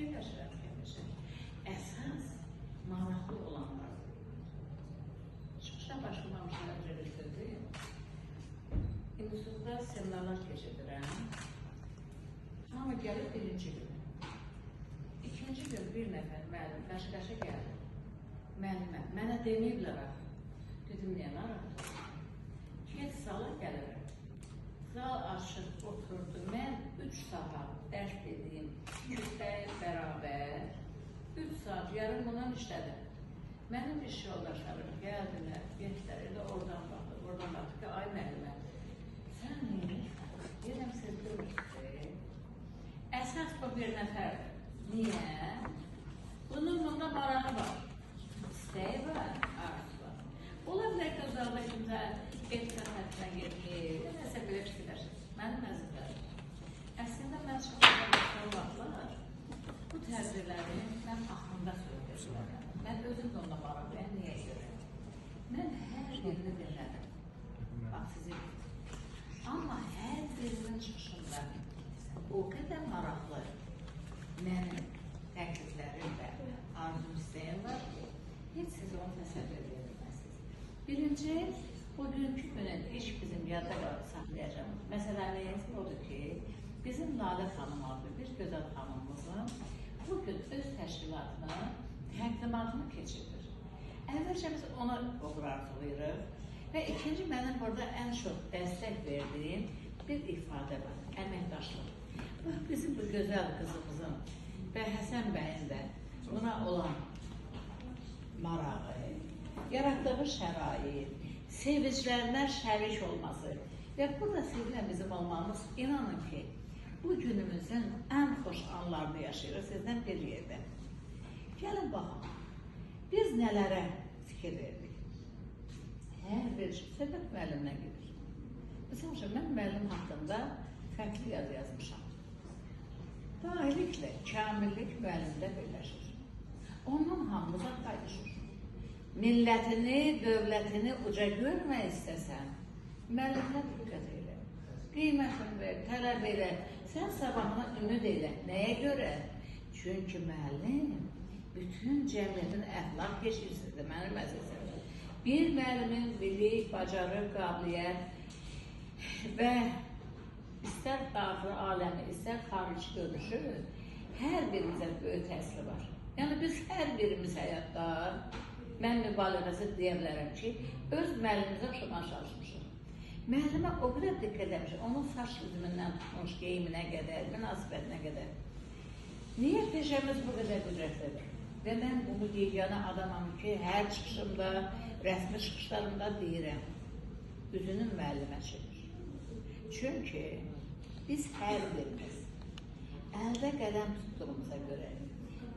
fikirləşirəm ki, əsas maraqlı olanlardır. Çıxışdan başlamamışlar önce bir sözü. İnstitutda seminarlar keçirdirəm. Amma gəlir birinci gün. İkinci gün bir nəfər müəllim qaşı-qaşı gəlir. Müəllimə, mənə deməyiblər axı. Dedim, niyə narahat? Get sala gəlirəm. Zal açıq oturdu. Mən 3 saat dərs dediyim kütləyə bərabər 3 saat yarım bundan işlədim. Mənim iş yoldaşlarım gəldilər, getdilər, elə oradan baxdı ki, ay müəllimə, sən neymişsən? Deyirəm, siz görürsünüz. Əsas bu bir nəfərdir. Niyə? Bunun bunda marağı var. İstəyi var, arzusu var. Ola bilər ki, uzaqda kimsə etika xətdən getməyir, nəsə belə fikirləşir. Mənim əzizlərim. Əslində, mən çıxmışam vaxtlar bu tədbirləri mən axında söyləyirəm. Mən özüm də onunla maraqlıyam, niyə görə? Mən hər birini dinlədim. Bax, sizi amma hər birinin çıxışında o qədər maraqlı mənim təkliflərim və arzum istəyən var ki, heç siz onu təsəvvür edilməsiniz. Birinci, bugünkü günün iş bizim yadda saxlayacağım. Məsələmiz odur ki, bizim Lalə xanım adlı bir gözəl xanımımızın bugün öz təşkilatını, təqdimatını keçirdir. Əvvəlcə biz ona uğur arzulayırıq və ikinci mənim burada ən çox dəstək verdiyim bir ifadə var, əməkdaşlıq. Bax, bizim bu gözəl qızımızın və Həsən bəyin də buna olan marağı, yaratdığı şərait, sevinclərinə şərik olması və burada sizinlə bizim olmamız, inanın ki, bu günümüzün ən xoş anlarını yaşayırıq sizdən bir yerdə. Gəlin baxın, biz nələrə fikir verdik? Hər bir söhbət müəllimlə gedir. Məsəl üçün, mən müəllim haqqında fərqli yazı yazmışam. Dairliklə kamillik müəllimdə birləşir. Onun hamımıza paylaşır. Millətini, dövlətini uca görmək istəsən, müəllimlə diqqət elə. Qiymətini ver, tələb elə, sən sabahına ümid elə. Nəyə görə? Çünki müəllim bütün cəmiyyətin əxlaq keçirsizdir, mənim əzizim. Bir müəllimin bilik, bacarıq, qabiliyyət və istər daxili aləmi, istər xarici görüşü hər birimizə böyük təsiri var. Yəni biz hər birimiz həyatda, mən mübaliğəsi deyə bilərəm ki, öz müəllimimizə oxşamağa çalışmışıq. Müəllimə o qədər diqqət etmişik, onun saç üzümündən tutmuş, geyiminə qədər, münasibətinə qədər. Niyə peşəmiz bu qədər qüdrətlidir? Və mən bunu yeganə adamam ki, hər çıxışımda, rəsmi çıxışlarımda deyirəm, üzünü müəllimə çevir. Çünki biz hər birimiz əldə qələm tutduğumuza görə,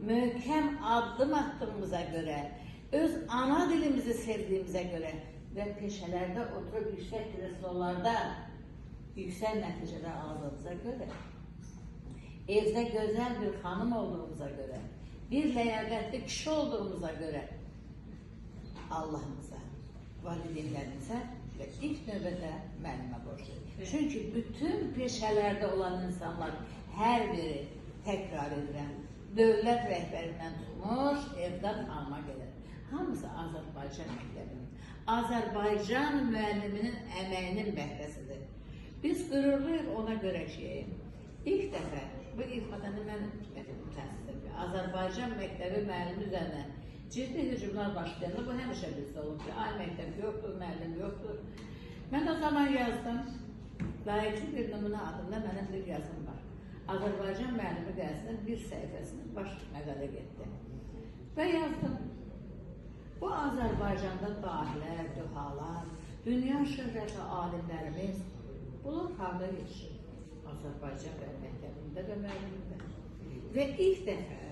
möhkəm addım attığımıza görə, öz ana dilimizi sevdiyimizə görə və peşələrdə oturub yüksək kreslollarda yüksək nəticələr aldığımıza görə, evdə gözəl bir xanım olduğumuza görə, bir ləyaqətli kişi olduğumuza görə Allahımıza, valideynlərimizə və ilk növbədə müəllimə borcluyuz. Çünki bütün peşələrdə olan insanlar hər biri, təkrar edirəm, dövlət rəhbərindən tutmuş, evdən alma gelir. Hamısı Azərbaycan məktəbinin, Azərbaycan müəlliminin əməyinin bəhrəsidir. Biz qürurluyuq ona görə ki, ilk dəfə bu ifadəni mən təsdiq edirəm. Azərbaycan məktəbi müəllimi üzərinə ciddi hücumlar başlayanda bu həmişə bizdə olub ki, ay məktəb yoxdur, müəllim yoxdur. Mən o zaman yazdım, layiqli bir nümunə adında mənim bir yazım var. Azərbaycan müəllimi qəzinin bir səhifəsinin baş məqalə getdi. Və yazdım, bu Azərbaycanda dahilər, dühalar, dünya şöhrətli alimlərimiz, bunlar harada yetişir? Azərbaycan məktəbində və müəllimdə. Və ilk dəfə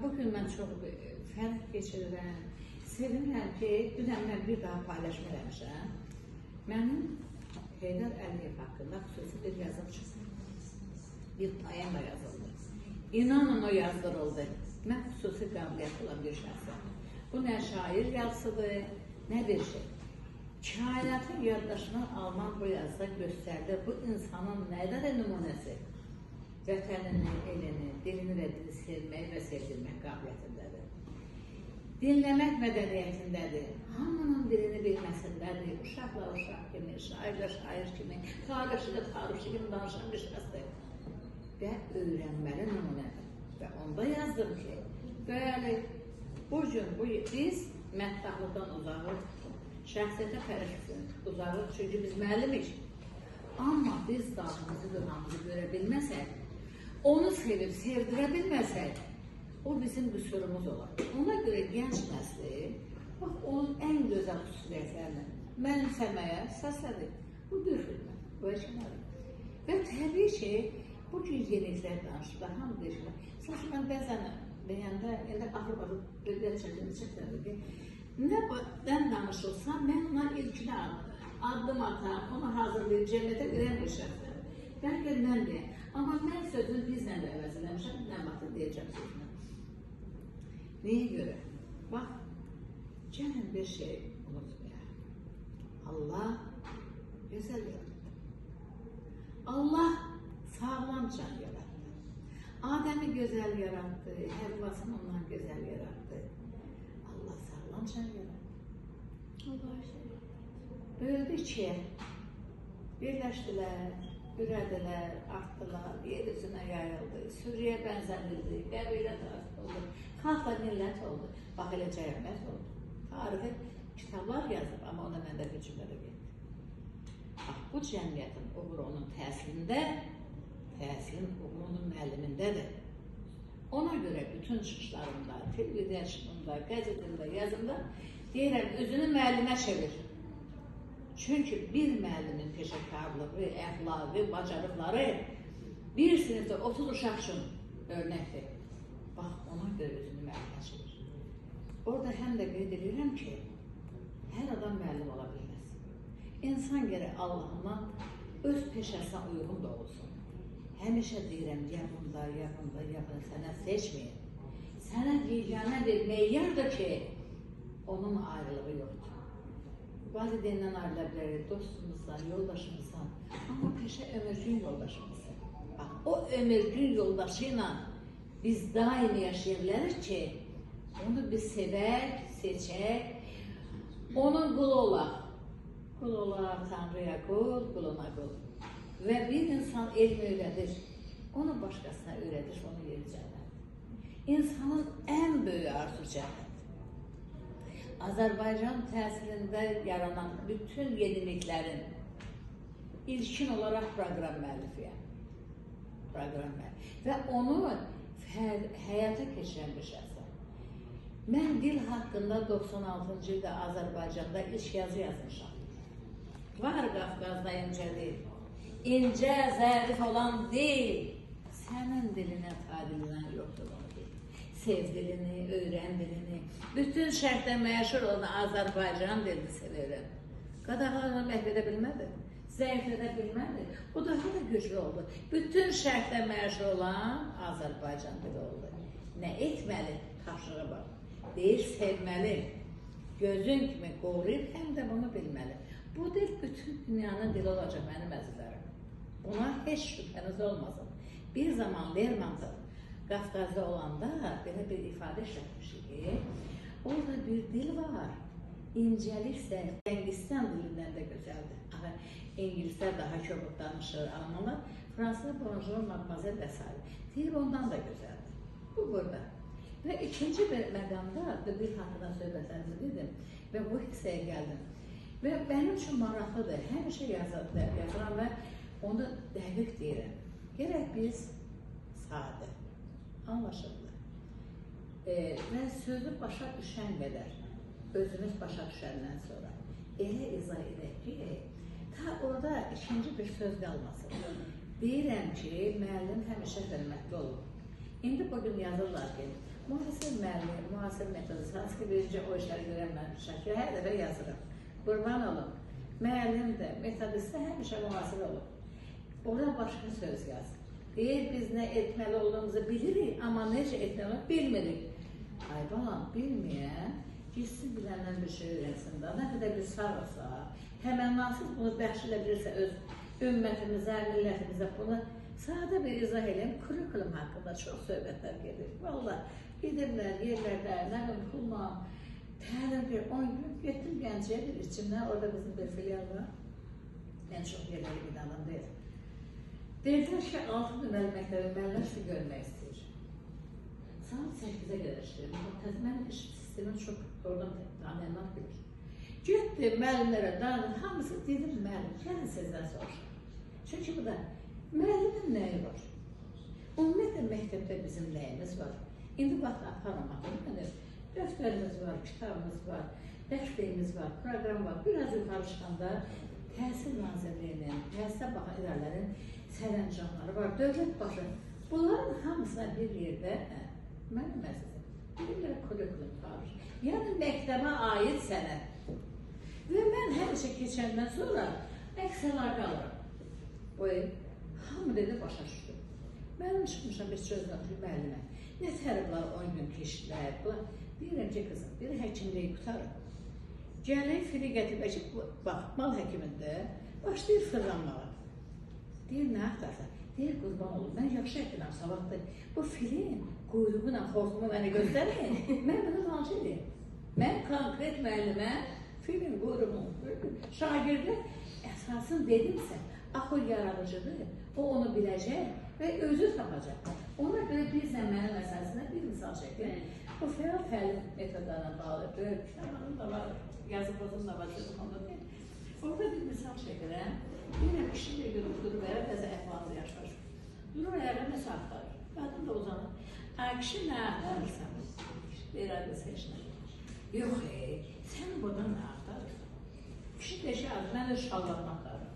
bugün mən çox fərq keçirirəm, sevinirəm ki, dünən bir daha paylaşma eləmişəm. Mənim Heydər Əliyev haqqında xüsusi bir yazım çıxsın. Bir poema yazıldı. İnanın o yazdırıldı. Mən xüsusi qabiliyyət olan bir şəxsəm. Bu nə şair yazısıdır, nə bir şey. Kainatın yaddaşına alınan bu yazıda göstərdi bu insanın nədə də nümunəsi. vətənini, elini, dilini və dili sevmək və sevdirmək qabiliyyətindədir. Dinləmək mədəniyyətindədir. Hamının dilini bilməsindədir. Uşaqla uşaq kimi, şairlə şair kimi, tarixçi tarixçi kimi danışan bir şəxsdir. Və öyrənməli nümunədir. Və onda yazdım ki, bəli, bu gün biz mətbəxlikdən uzağıq, şəxsiyyətə pərəşsin uzağıq, çünki biz müəllimik. Amma biz dadımızı, dönamızı görə bilməsək, onu sevib, sevdirə bilməsək, o bizim qüsurumuz olar. Ona görə gənc nəsli, bax, onun ən gözəl xüsusiyyətlərini mənimsəməyə səslədik. Bu bir xidmət, bu eşələdir. Və təbii ki, bu gün yeniliklər danışırlar, hamı deyirlər. Saçı mən bəzən deyəndə, elə axır-baxır, belə çəkildi, çıxdırdı ki, nədən danışılsa, mən ona ilkini addım atar, onu hazırlayıb cəmiyyətə verən bir şəxsdir. Bəlkə mən deyəm. Amma mən sözünü bizlə də əvəz eləmişəm, nə vaxtı deyəcəm sözünü. Nəyə görə? Bax, gəlin bir şey unutmayaq. Allah gözəl yarattı. Allah sağlam can yarattı. Adəmi gözəl yarattı, Həvvasını ondan gözəl yarattı. Allah sağlam can yarattı. Böldü ikiyə, birləşdilər, ürədilər, artdılar, yer üzünə yayıldı, Suriyə bənzənildi, qəbilə oldu, xalqla millət oldu, bax elə cəhəmmət oldu. Tarixi kitablar yazıb, amma ona məndə hücumlara getdi. Bax, bu cəmiyyətin uğuru onun təhsilində, təhsilin uğuru onun müəllimindədir. Ona görə bütün çıxışlarımda, televizyonda, qəzetində, yazımda deyirəm, özünü müəllimə çevir. Çünki bir müəllimin peşəkarlığı, əxlaqı, bacarıqları bir sinifdə 30 uşaq üçün örnəkdir. Bax, ona görə özünü müəllimə çevir. Orada həm də qeyd edirəm ki, hər adam müəllim ola bilməz. İnsan gərək Allahından öz peşəsinə uyğun da olsun. Həmişə deyirəm, yaxında sənə seçməyin. Sənə yeganə bir meyyardır ki, onun ayrılığı yoxdur. Valideyindən ayrıla bilərik, dostumuzdan, yoldaşımızdan. Amma peşə ömürgün yoldaşımızdır. Bax, o ömürgün yoldaşı ilə biz daim yaşaya bilərik ki, onu biz sevək, seçək, onun qulu olaq. Qul olaq, Tanrıya qul, quluna qul. Və bir insan elm öyrədir, onu başqasına öyrədir, onu yeri cənnət. İnsanın ən böyük arzu cənnət. Azərbaycan təhsilində yaranan bütün yeniliklərin ilkin olaraq proqram müəllifiyəm. Və onu həyata keçirən bir şəxsəm. Mən dil haqqında 96-cı ildə Azərbaycanda ilk yazı yazmışam. Var Qafqazda incədir, incə, zərif olan dil, sənin dilinə tadilən yoxdur onu deyil. Sev dilini, öyrən dilini, bütün şərqdə məşhur olan Azərbaycan dilini sevirəm. Qadağalarını məhv edə bilmədi, zəif edə bilmədi, o daha da güclü oldu. Bütün şərqdə məşhur olan Azərbaycan dili oldu. Nə etməli? Tapşırığı var. Deyir, sevməli, gözün kimi qoruyub, həm də bunu bilməli. Bu dil bütün dünyanın dili olacaq mənim əzizlərim. Buna heç şübhəniz olmasın. Bir zaman Lermontov Qafqazda olanda belə bir ifadə işlətmişik ki, orada bir dil var, incəliksə, Təngistan dilindən də gözəldir. İngilislər daha kobud danışır, almanlar, Fransızlar bonjour, mademoiselle və s. Deyib ondan da gözəldir. Bu burada. Və ikinci bir məqamda dil haqqında söhbətlərimizi dedim və bu hissəyə gəldim. Və mənim üçün maraqlıdır, həmişə yazıram və onu dəqiq deyirəm. Gərək biz sadə, anlaşıldı və sözü başa düşən qədər, özümüz başa düşəndən sonra elə izah edək ki, ta orada ikinci bir söz qalmasın. Deyirəm ki, müəllim həmişə hörmətli olur. İndi bugün yazırlar ki, müasir müəllim, müasir metodist, hansı ki, birinci o işləri görənlər şəkil, hər dəfə yazırım. Qurban olun, müəllim də, metodist də həmişə müasir olur. Orada başqa söz yazır. Deyir, biz nə etməli olduğumuzu bilirik, amma necə etməli bilmirik. Ay balam, bilməyən, gitsin biləndən bir şey öyrənsin də, nə qədər bir sağ olsa, təmənnasız bunu bəxş edə bilirsə öz ümmətimizə, millətimizə bunu Sadə bir izah edeyim, kurikulum haqqında çox söhbətlər gedir. Valla gediblər yerlərdə, nə bilim, pulla, təlim bir 10 gün getdim Gəncəyə bir içimdən, orada bizim bir filial var. Mən çox yerləri bir adam deyil. Dedilər ki, 6 nömrəli məktəbi müəllimlər sizi görmək istəyir. Saat 8-ə qədər işləyir. Mən iş sistemini çox oradan tanıyanlar bilir. Getdim müəllimlərə, hamısı dedim müəllim, gəlin sizdən soruşun. Çünki bu da müəllimin nəyi var? Ümumiyyətlə, məktəbdə bizim nəyimiz var? İndi vaxt aparamadım. Dəftərimiz var, kitabımız var, dərslərimiz var, proqram var. Biraz yuxarı çıxanda Təhsil Nazirliyinin, təhsilə baxan idarələrin sərəncamları var, dövlət başı. Bunların hamısına bir yerdə mənim məsələn, bir kurikulum tarih. Yəni, məktəbə aid sənəd. Və mən həmişə keçəndən sonra əksələr qalırım. Hamı dedi, başa düşdüm. Mənim çıxmışam bir söz danışır müəllimə. Nə təriflər 10 gün keçdilər. Deyirəm ki, qızım, bir həkimliyi qutarım. Gəlir, fili gətirib, bax, mal həkimində başlayır fırlanmağa. Deyir, nə axtarsan? Deyir, qurban olun, mən yaxşı həkiməm, sabahdır. Bu filin quyruğuna, xortumu mənə göstərin, mən bunu malcı edeyim. Mən konkret müəllimə filin quyruğunu, şagirdə əsasını dedimsə, axı yaradıcıdır, o onu biləcək və özü tapacaq. Ona görə bizlə mənim əsasına bir misal çəkir. O fəal təlim metodlarına bağlıdır, kitabının da var, yazı pozum da var, orada bir misal çəkirəm. Yine kişiyle görüntülü verip bize ehvalı yaşar. Durur ayağa ne saklar? Kadın da uzanır. Kişi ne aktarırsan? Herhalde seçler. Yok sen buradan ne aktarırsan? Kişi de şey az, ben de şallatmaklarım.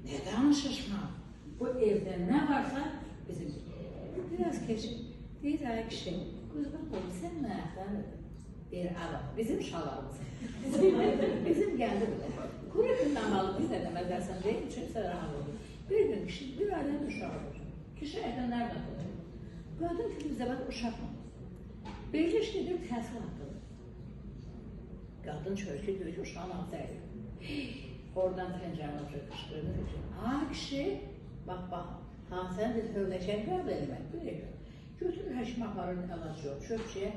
Neden şaşmam? Bu evde ne varsa bizim biraz keçin. Deyir kişi, kuzban oğlu sen ne aktarırdın? Bir adam, bizim şallarımız. Bizim geldi bile. Kurikulumdan bağlı biz de demezlersen değil, çünkü rahat olur. Bir gün kişi, bir ailenin uşağı olur. Kişi evden nereden olur? Qadın ki, bizdə bak uşaq mı? Birleş gedir, təhsil haqqıdır. Qadın çölkü deyir ki, uşağın altı əyir. Oradan pəncərəni oturur, qışqırır. Kişi, bax, sən de tövləşən qəbul eləmək, bir gün. Götürür, həkim aparır, əlac yox, çöpçüyə.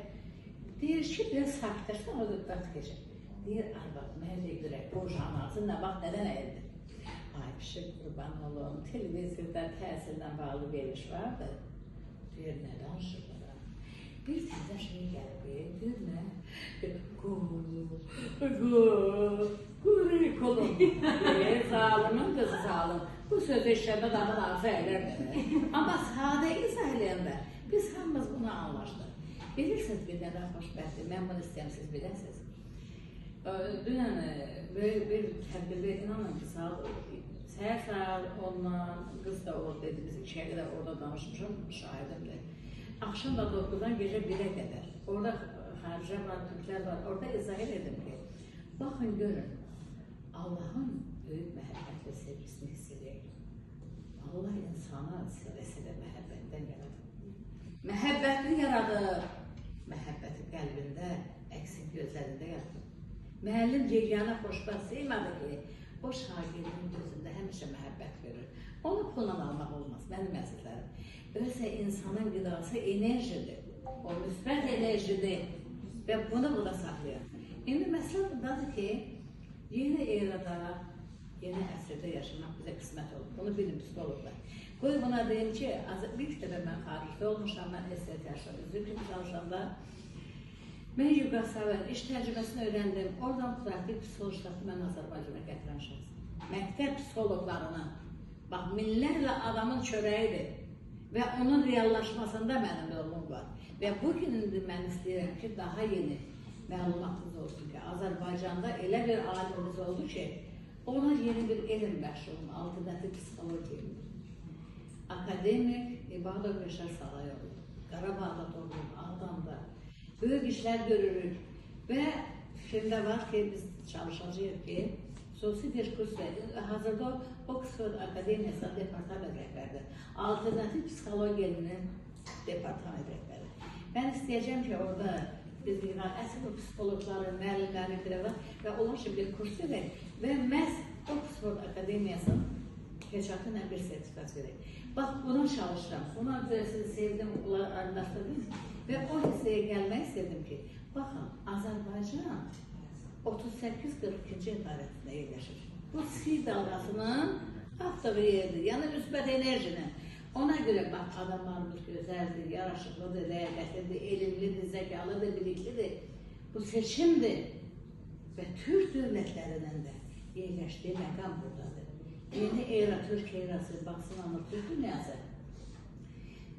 Deyir ki, biraz sakitləşsin, o zıqqat keçir. Deyir, arvad, mənə görək, bu uşağın altı nə vaxt, nədən əyildi? Kişi, qurban olun, televizorda təhsildən bağlı veriş vardı. Deyir, nə danışırlar? Bir təzə şey gəlib, deyir, nə? Kurikulum. Zalimin qızı zalim. Bu sözü işlədə damın ağzı əylərdir. Amma sadə izah eləyəndə, biz hamımız bunu anlaşdıq. Bilirsiniz bir nədən xoşbəxtdir, mən bunu istəyəm, siz biləsiniz. Dünən bir tədbirdə inanın ki, səhər ondan, qız da orada dedi, biz 2-yə qədər orada danışmışım, şahidimdir. Axşam da 9-dan gecə 1-ə qədər. Orada xaricə var, Türklər var, orada izah edirdim ki, baxın, görün, Allahın böyük məhəbbətli sevgisini hiss edək. Allah insana sevəsə də məhəbbətdən yaradır. Məhəbbətli yaradır. Məhəbbəti qəlbində, əksik gözlərində yaradır. Müəllim yeganə xoşbəxt sevmədi ki, o şagirdin gözündə həmişə məhəbbət görür. Onu pulla almaq olmaz, mənim əzizlərim. Öyleysə insanın qidası enerjidir, o müsbət enerjidir və bunu burada saxlayır. İndi məsələ bundadır ki, yeni erada, yeni əsrdə yaşamaq bizə qismət olur. Bunu bilin, psikologlar. Qoy buna deyim ki, bir dəfə mən xaricdə olmuşam, mən SST yaşadım. Zülküm çalışanda mən Yugoslaviyanın iş təcrübəsini öyrəndim. Oradan praktik psikologları mən Azərbaycana gətirən şəxs. Məktəb psikologlarını, bax, minlərlə adamın çörəyidir və onun reallaşmasında mənim rolum var. Və bugün indi mən istəyirəm ki, daha yeni məlumatınız olsun ki, Azərbaycanda elə bir alimimiz oldu ki, ona yeni bir elm bəxş olun, alternativ psixologiya. Akademik İbadov Beşər Salayoğlu, Qarabağda doğdum, Ağdamda. Böyük işlər görürük və fikrində var ki, biz çalışacağıq ki, sosial diskursda, hazırda Oxford Akademiyasında departament rəhbərdir. Alternativ psixologiyanın departament rəhbəri. Mən istəyəcəm ki, orada biz əsl psikologların, müəllimlərin biri var və onlar üçün bir kurs verək və məhz Oxford Akademiyasının peçatı ilə bir sertifikat verək. Bax, buna çalışıram. Buna sizi sevdim, araşdırdım və o hissəyə gəlmək istedim ki, baxın, Azərbaycan 38-42-ci idarəsində yerləşir. Bu si dalğasının axtığı yerdir, yəni müsbət enerjinin. Ona görə bax, adamlarımız gözəldir, yaraşıqlıdır, ləyaqətlidir, elmlidir, zəkalıdır, biliklidir. Bu seçimdir və Türk dövlətlərinin də yerləşdiyi məqam buradadır. Yeni era, Türk erası, baxsın anır, Türk dünyası.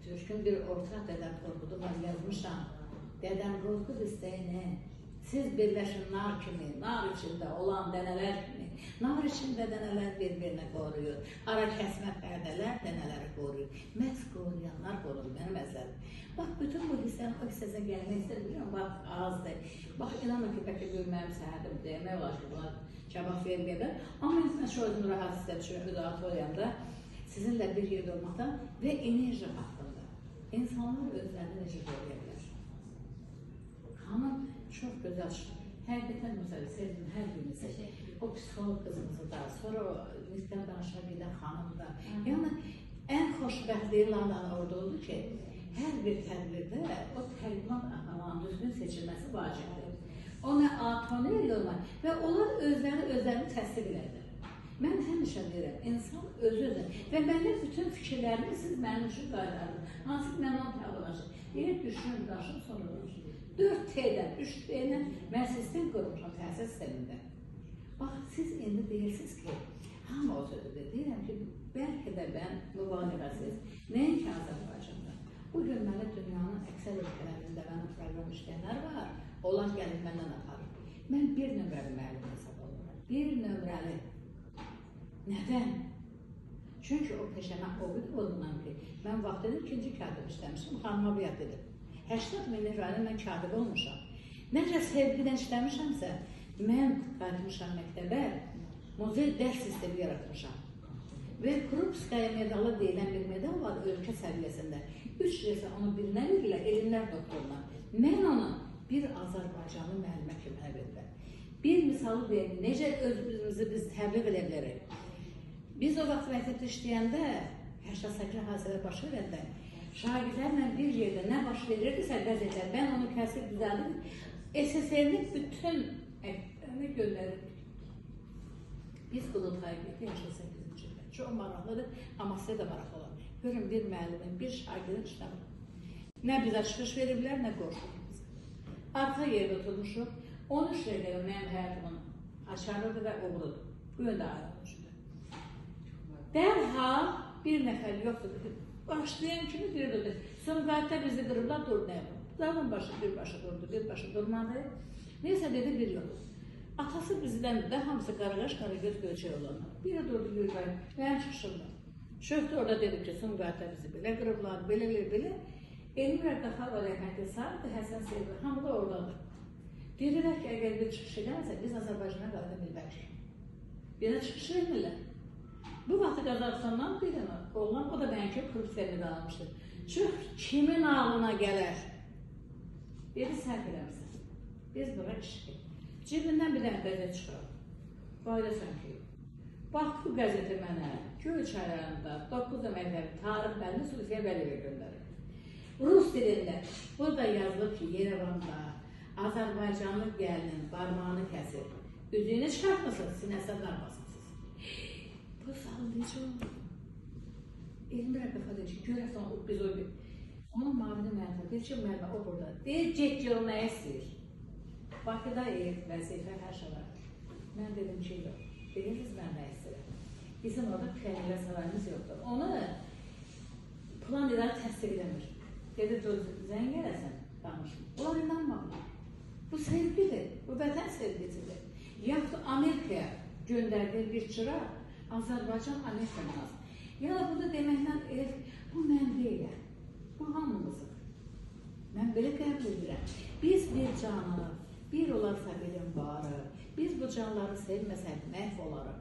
Türk'ün bir orta Dədəm Qorqudu var, yazmışam. Dədəm Qorqud istəyinə, siz birləşin nar kimi, nar içində olan dənələr kimi, nar içində dənələr bir-birinə qoruyur. Ara kəsmə pərdələr dənələri qoruyur. Məhz qoruyanlar qoruyur, mənim əzəlim. Bax, bütün bu hissənin o hissəsə gəlmək istəyir, bilirəm, bax, azdır. Bax, inanın ki, bəlkə görməyim səhərdim, demək olar ki, bunlar cavab verməyələr. Amma mən şu özümü rahat istəmişim, rahat olayanda sizinlə bir yerdə olmaqdan və enerji haqqında. İnsanlar özlərini necə qoruya bilər? Xanım çox gözəl çıxır. Həqiqətən məsələ sevdim hər birinizi. O psixolog qızımızı da, sonra o nitqdən danışa gedən xanım da. Yəni, ən xoşbəxtliyi Lalanın orada oldu ki, hər bir tədbirdə o təqdimat axamanın düzgün seçilməsi vacibdir. O nə atoniya olmaq və onlar özlərini təsdiq edirlər. Mən həmişə deyirəm, insan özü-özü və məndə bütün fikirlərimi siz mənim üçün qaydardır. Hansı ki, mən onu təqdilaşım. Deyək, düşünün, daşın, sonra danışın. 4T-dən, 3T-dən mən sistem qurmuşam təhsil sistemində. Bax, siz indi deyirsiniz ki, hamı o sözüdür. Deyirəm ki, bəlkə də mən mübaliğəsiz, nəinki Azərbaycanda. Bugün mənə dünyanın əksər ölkələrində mənə proqram işləyənlər var, onlar gəlib məndən aparır. Mən bir nömrəli müəllim hesab olurum. Bir nömrəli. Nədən? Çünki o peşəmə o qədər olundan ki, mən vaxtında ikinci katib işləmişim, xanıma biat dedim. 80.000 lirayla mən katib olmuşam. Necə sevgidən işləmişəmsə, mən qayıtmışam məktəbə, muzey dərs sistemi yaratmışam. Və Krupskaya medalı deyilən bir medal var ölkə səviyyəsində. 3 rəsə onu birinə verirlər, elmlər doktoruna. Mən onu bir Azərbaycanlı müəllimə kimi verirlər. Bir misalı deyək, necə özümüzü biz təbliğ edə bilərik. Biz o vaxt məktəbdə işləyəndə, 88 hadisələr baş verəndə, şagirdlərlə bir yerdə nə baş verirdisə qəzetlər, mən onu kəsib düzəldim, SSR-nin bütün əktlərini göndərirdik. Biz Qulutaya getdik 88-ci ildə. Çox maraqlıdır, amma sizə də maraqlı olur. Görün, bir müəllimin, bir şagirdin işləmir. Nə bizə çıxış veriblər, nə qorxurlar. Arxa yerdə oturmuşuq, 13 rəqəli mənim həyatımın açarlıdır və uğrudur. Bu yöndə ayrılmışdır. Dərhal bir nəfər yoxdur. Başlayan kimi deyirdi, Sumqayıtda bizi qırıblar, dur nə yapın? Dağın başı, bir başı durdu, bir başı durmadı. Neysə dedi, bir yoxdur. Atası bizdən də hamısı qaraqaş, qaragöz gölçək olanlar. Biri durdu, bir qayı, mənim çıxışımda. Şöhtü orada dedi ki, Sumqayıtda bizi belə qırıblar, belə. Elmir Qaxarova rəhmətli sağdır, Həsən Sevgi, hamı da oradadır. Deyirlər ki, əgər bir çıxış edəmsə, biz Azərbaycana qalada bilmərik. Belə çıxış vermirlər. Bu vaxtı Qazaxıstandan bir dənə oğlan, o da mənki Krupskaya almışdır. Çox kimin ağlına gələr? Dedi, səhv eləmişsən. Biz bura işləyik. Cibindən bir dənə qəzet çıxar. Qaydasan ki, bax bu qəzeti mənə Göyçaylarında 9 məktəbi tarix bəlini Sufiyə Vəliyevə göndərir. Rus dilində burada yazılıb ki, Yerevanda Azərbaycanlı gəlinin barmağını kəsir. Üzüyünü çıxartmısınız, sinəsə darmasınız. Bu sallayıcı oldu. Elmir Əqəfa deyir ki, görəsən biz o bir. Onun mavini müəllimə deyir ki, müəllimə o burada. Deyir, get yol nə istəyir? Bakıda ev, vəzifə, hər şey var. Mən dedim ki, yox. Bilirsiniz, mən nə istəyirəm. Bizim orada piyanilə sarayımız yoxdur. Onu plan idarə təsdiq edəmir. Dedi, zəng gələsən, danışın. Onlar inanmadılar. Bu sevgidir, bu vətən sevgisidir. Yaxud Amerikaya göndərdiyi bir çıraq, Azərbaycan Amerika lazım. Yəni burada deməklə bu mən deyiləm, bu hamımızın. Mən belə qəbul edirəm. Biz bir canı, bir olarsa bilim varı, biz bu canları sevməsək məhv olarıq.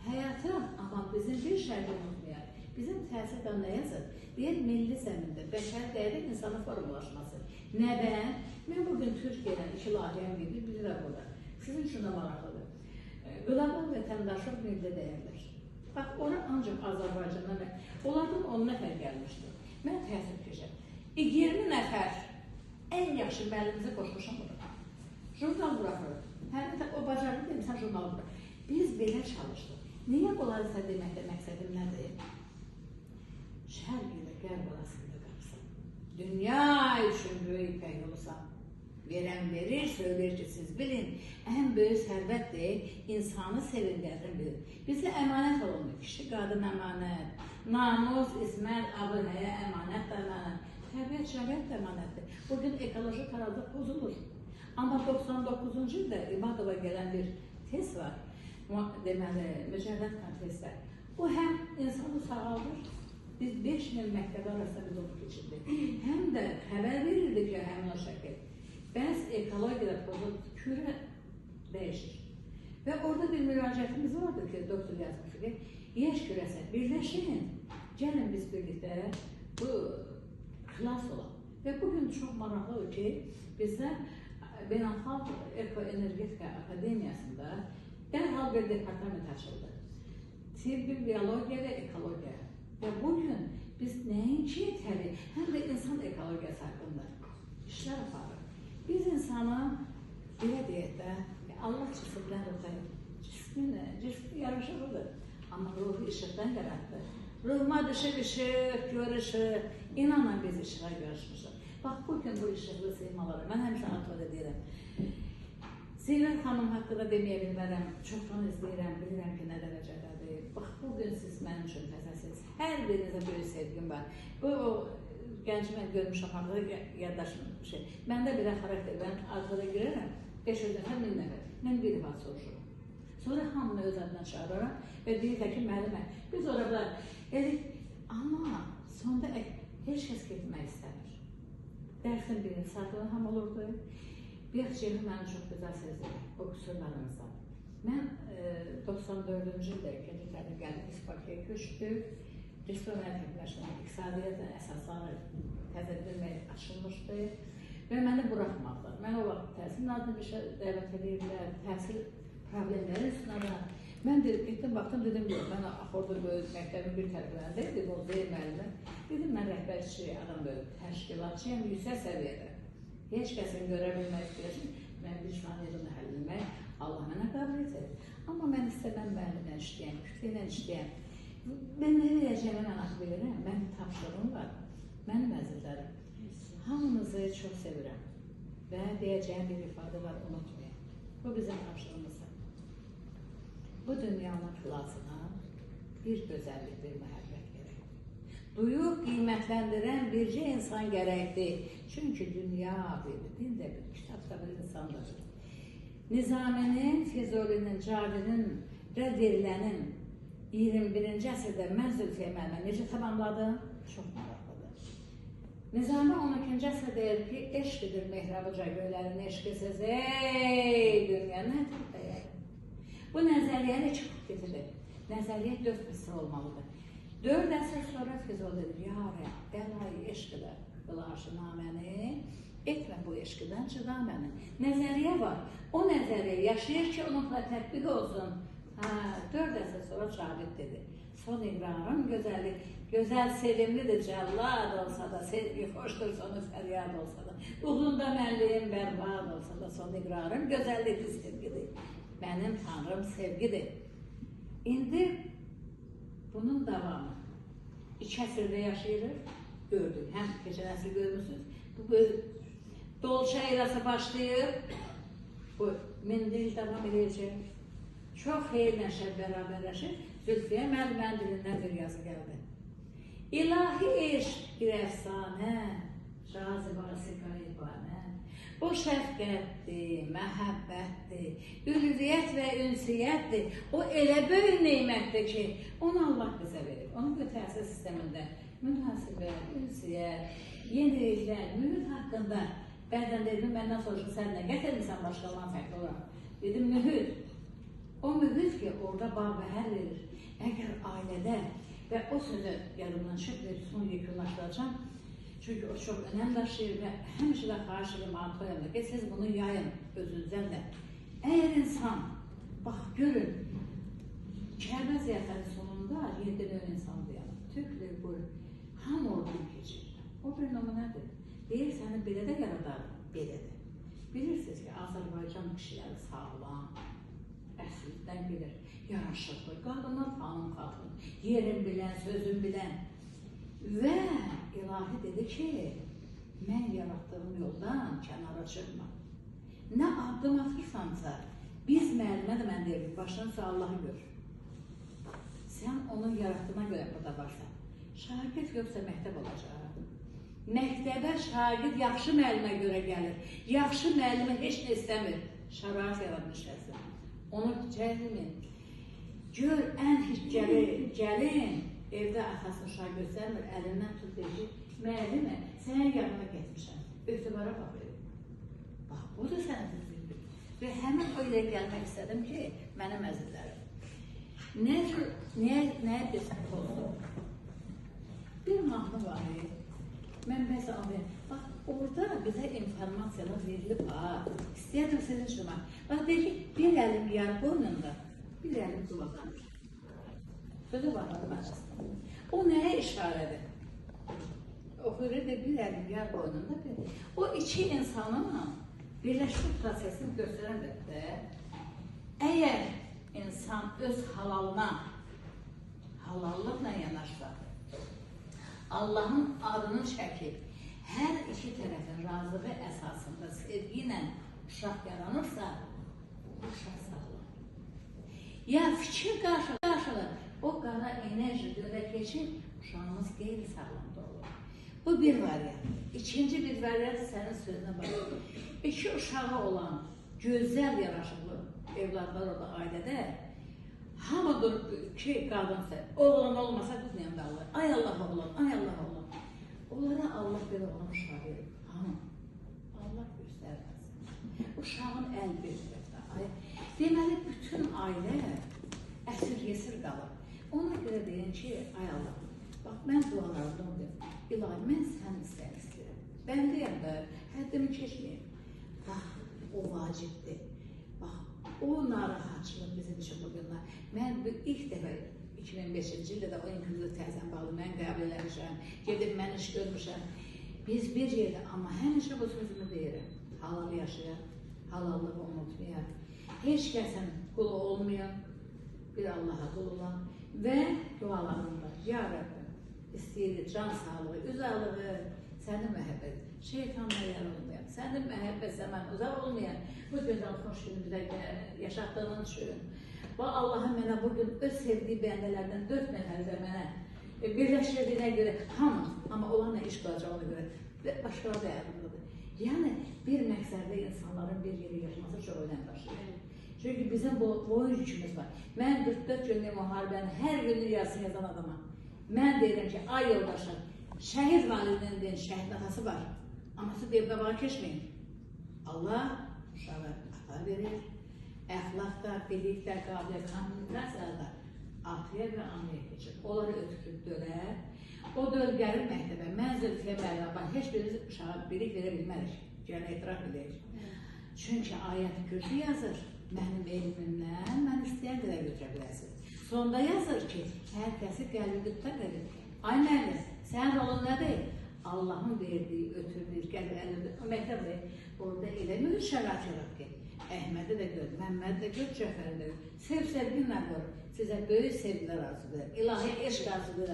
Həyatın, amma bizim bir şərti unutmayaq. Bizim təsirdə nə yazır? Deyək, milli zəmində bəşər dəyərik insanın formulaşması. Nədən? Mən bugün Türkiyədən 2 layihəm gedir, bilirəm burada. Sizin üçün də maraqlıdır. Qlobal vətəndaşlıq milli dəyərlər. Bax, ora ancaq Azərbaycandan, onlardan 10 nəfər gəlmişdi. Mən təsir keçəm. 20 nəfər ən yaxşı müəllimimizi qoşmuşam bura. Jurnal buraxırıq. Həmin o bacardı dedim, sən jurnal burax. Biz belə çalışdıq. Niyə onları sən deməkdə məqsədim nədir? Şərq ilə qərb arasında qapısan. Dünya üçün böyük ipək yolusan. Verən verir, söyler ki, siz bilin, ən böyük sərvətdir, insanı sevindirin bilin. Bizə əmanət olunur, kişi, qadın əmanət, namus, ismət, abı-həyə əmanət də əmanət, təbiət, şəriət də əmanətdir. Bugün ekoloji tarazlıq pozulur. Amma 99-cu ildə İbadova gələn bir test var, deməli, mücərrət testlər. O həm insanı sağaldır, biz 5000 məktəbə arasında biz onu keçirdik. Həm də xəbər verirdik ki, həmin o şəkil. Bəs ekologiyada pozulur, kürə dəyişir. Və orada bir müraciətimiz vardı ki, doktor yazmışdı ki, yeş kürəsə birləşin, gəlin biz birlikdə bu xilas olaq. Və bugün çox maraqlıdır ki, bizdə Beynəlxalq Ekoenergetika Akademiyasında dərhal bir departament açıldı. Tibbi, biyologiya və ekologiya. Və bugün biz nəinki yetəli, həm də insan ekologiyası haqqında işlər aparır. Biz insana, belə deyək də, Allah cisimdən ruhayım, cismi yaraşıqlıdır, amma ruhu işıqdan yaratdı. Ruhuma düşüb işıq, gör işıq, inanın biz işığa görüşmüşük. Bax, bugün bu işıqlı seymaları, mən həmişə artvad edirəm. Zeynəb xanım haqqında deməyə bilmərəm, çoxdan izləyirəm, bilirəm ki, nə dərəcədədir. Bax, bugün siz mənim üçün təzəsiz, hər birinizə böyük sevgim var. Bu, gənc mən görmüşəm, haqqında yaddaşım şey. Məndə belə xarakter, mən arzuda girərəm, 500 nəfər, 1000 nəfər. Mən bir vaxt soruşurum. Sonra hamını öz adından çağırıram və deyir ki, müəllimə, biz orada dedik, amma sonda heç kəs getmək istəmir. Dərsin birinci saatında ham olurdu. Bir şeyi mənə çox gözəl sezdir, o qüsurlarımızdan. Mən 94-cü ildə ikinci təlim gəldik, biz Bakıya köçdük. Restorana təkləşmək, iqtisadiyyatın əsasları təzədirmək açılmışdı və məni buraxmadılar. Mən o vaxt təhsil nazirinin işə dəvət edirlər, təhsil problemləri üstünə. Mən getdim, baxdım, dedim, mən axorda böyük məktəbin bir tərəflərində dedim, o deyil müəllimə. Dedim, mən rəhbərçi adam böyük, təşkilatçıyam, yüksək səviyyədə. Heç kəsin görə bilmək istəyəcəm, mən vicdaniyetini həll etmək, Allah mənə qabiliyyət edir. Amma mən istəməm müəllimlə işləyəm, kütlə işləyəm. Mən nə verəcəyimə mən axı bilirəm, mən tapşırığım var, mənim əzizlərim. Hamınızı çox sevirəm və deyəcəyim bir ifadə var, unutmayın. Bu bizim tapşırığımızdır. Bu dünyanın xilasına bir gözəllik, bir məhəbbət gərəkdir. Duyub qiymətləndirən bircə insan gərəkdir. Çünki dünya bir, din də bir, kitab da bir insandır. Nizaminin, Füzulinin, Cabir'in, rədd edilənin 21-ci əsrdə mən Zülfiyə müəllimə necə tamamladım? Çox maraqlıdır. Nizami 12-ci əsrdə deyir ki, eşqidir mehrabıca göylərin eşqisiz, ey dünya, nədir deyək? Bu nəzəriyyəni çıxıb getirir. Nəzəriyyə 4 qısır olmalıdır. 4 əsr sonra Füzuli dedir, ya Rəbb, bəlayi eşqidir, qılaşı naməni, etmə bu eşqidən çıda məni. Nəzəriyyə var, o nəzəriyyə yaşayır ki, onunla tətbiq olsun. 4 əsr sonra Cabir dedi, son iqrarım gözəllik, gözəl sevimlidir, cəllad olsa da, sevgi xoşdur, sonu fəryad olsa da, uğrunda mənliyim bərbad olsa da, son iqrarım gözəllikdir, sevgidir, mənim tanrım sevgidir. İndi bunun davamı 2 əsrdə yaşayırıq, gördük, həm keçən əsr görmüşsünüz, bu dolça eyrası başlayıb, bu 1000 il davam edəcək. Çox xeyirlə şər bərabərləşir, Zülfiyə müəllimənin dilindən bir yazı gəldi. İlahi eşq bir əfsanə, cazibası qayıbanə, o şəfqətdir, məhəbbətdir, ülviyyət və ünsiyyətdir, o elə böyük neymətdir ki, onu Allah bizə verir. Onun bu təhsil sistemində münasibə, ünsiyyət, yeniliklər, mühit haqqında bəzən dedim, məndən soruşun, sən nə gətirmirsən başqalarından fərqli olaraq? Dedim, mühit. O mühit ki, orada bağ-bəhər verir. Əgər ailədə və o sözü yadımdan çıxıb, son yekunlaşdıracağım. Çünki o çox önəm daşıyır və həmişə də xahiş edim Antoyamda ki, siz bunu yayın özünüzdən də. Əgər insan, bax görün, Kərbə ziyafəti sonunda sonda 7 növ insandır yəni. Türklər bu, hamı oradan keçir. O bir nümunədir. Deyir, səni belə də yaradar, belədir. Bilirsiniz ki, Azərbaycan kişiləri sağlam, əslində bilir, yaraşıqlı, qadınlar xanım xatun, yerin bilən, sözün bilən. Və ilahi dedi ki, mən yaratdığım yoldan kənara çıxma. Nə addım atırsansa, biz müəllimə də mən deyirəm, başdan sonra Allahı gör. Sən onun yaratdığına görə burada varsan. Şagird yoxsa məktəb olacaq. Məktəbə şagird yaxşı müəllimə görə gəlir. Yaxşı müəllimə heç nə istəmir. Şərait yaratmış şəxsən. Onu cəhlimin. Gör, ən hiccəli gəlin, evdə atasını uşaq göstərmir, əlindən tut deyir, müəllimə, sənə yanına getmişəm, ötübara baxır. Bax, bu da sənə düzdür. Və həmin o ilə gəlmək istədim ki, mənim əzizlərim. Nəyə desən oldu? Bir mahnı var, mən bəs alayım. Bax, orada bizə informasiyalar verilib, istəyədim sizin üçün. Bax, deyir ki, bir əlim yar boynunda, bir əlim duladanır. Sözü baxadım açısından. O nəyə işarədir? Oxuyur da bir əlim yar boynunda. O iki insanın birləşmə prosesini göstərəndir də. Əgər insan öz halalına, halallıqla yanaşsa, Allahın adını çəkib, hər iki tərəfin razılığı əsasında sevgi ilə uşaq yaranırsa, uşaq sağlar. Ya fikir qarşılığı, o qara enerji dölə keçir, uşağımız qeyri-sağlamda olur. Bu bir variant. İkinci bir variant sənin sözünə baxır. İki uşağı olan gözəl yaraşıqlı evladlar orada ailədə, hamıdır ki, qadınsa, oğlan olmasa qızlayan da Allah. Ay Allah oğlan, ay Allah oğlan. Onlara Allah belə olan uşağı verir. Hamı. Allah göstərməsin. Uşağın əl bir tərəfdə. Deməli, bütün ailə əsir-yesir qalır. Ona görə deyin ki, ay Allah, bax, mən dualarımda onu deyim. İlahi, mən sən istəyirəm. Ben deyəm də, həddimi keçməyim. Bax, o vacibdir. Bax, o narahatçılıq bizim üçün bugünlər. Mən ilk dəfə 2005-ci ildə də o inkluziv təhsən bağlı mən qəbul eləmişəm, gedib mən iş görmüşəm. Biz bir yerdə, amma həmişə bu sözümü deyirəm. Halal yaşayaq, halallığı unutmayaq. Heç kəsin qulu olmayan, bir Allaha qul olan və dualarında, ya Rəbbim, istəyirik can sağlığı, üzarlığı, sənin məhəbbət, şeytanla yer olmayan, sənin məhəbbət zaman uzaq olmayan, bu gözəl xoş günümüzdə yaşatdığının üçün. Və Allah'ın mənə bugün öz sevdiği bəndələrdən 4 nəfər də mənə birləşdirdiyinə görə hamı, amma olanla iş qılacağına görə başqaları da yardımlıdır. Yəni, bir məqsəddə insanların bir yeri yaşaması çox önəm daşıyır. Çünki bizim boyun yükümüz var. Mən 44 günlük müharibəni hər günlük yazsın yazan adamam. Mən deyirəm ki, ay yoldaşlar, şəhid validinin deyin, şəhid atası var. Anası deyib qabağa keçməyin. Allah uşağı ata verir. Əxlaqda, bilikdə, qabiliyyət, kommunikasiyada atıya və anaya keçir. Onları ötürüb dölər. O döl gəlir məktəbə. Mən zülfiyə müəllimə, heç birimiz uşağa bilik verə bilmərik. Gələ etiraf edək. Çünki ayət kürsü yazır. Mənim elmimdən, mən istəyən qədər götürə bilərsin. Sonda yazır ki, hər kəsi qəlbi qübtən edir. Ay müəllim, sənin rolun nədir? Allahın verdiyi, ötürdüyü, qəlbi əlində, o məktəbdə orada elə mühür şərait yaraq ki, Əhmədi də gör, Məmmədi də gör, Cəfəri də gör. Sevginlə qor, sizə böyük sevgilər arzudur, ilahi eşq arzudur.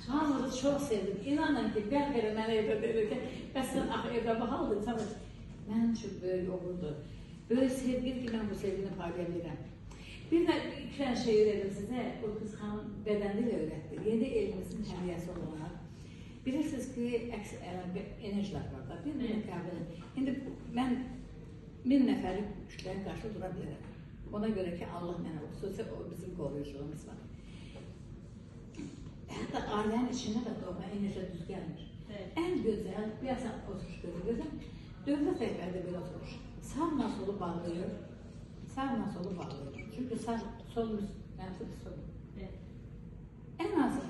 Hamınızı çox sevdim, inanın ki, bəlkə də mənə evdə verirkən, bəs sən evdə baxaldın, mənim üçün böyük olurdu. Böyük sevgir ki, mən bu sevgini paylayabilirəm. Bir də iki tane şey öyrədim sizə, o qız xanım bədənli öyrətdi. Yeni elimizin təmiyyəsi olarak. Bilirsiniz ki, əks enerjilər var da, bir müqabilə. İndi mən 1000 nəfərlik kütləyə qarşı dura bilərəm. Ona görə ki, Allah mənə xüsusi o bizim qoruyuculuğumuz var. Hətta ailənin içində də doğma enerji düz gəlmir. Ən gözəl, bir əsən oturuş gözəl, dövlət rəhbəri belə oturuş. Sağla solu bağlayır, sağla solu bağlayır. Çünki sağ, solumuz, mənfi solum. Ən azı,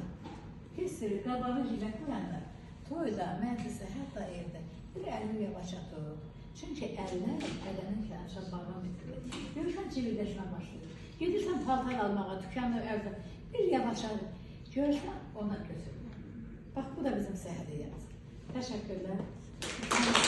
kesir, qabağı jilə qoyanda, toyda, məclisə, hətta evdə bir əlini yavaş atır. Çünki əllər bədənin kənarına bağlan bitirir. Görürsən, civilləşmə başlayır. Gedirsən paltar almağa, dükanı ərzə, Bir yavaşladı. Görürsən, ona götürmə. Bax, bu da bizim səhədiyemiz. Təşəkkürlər.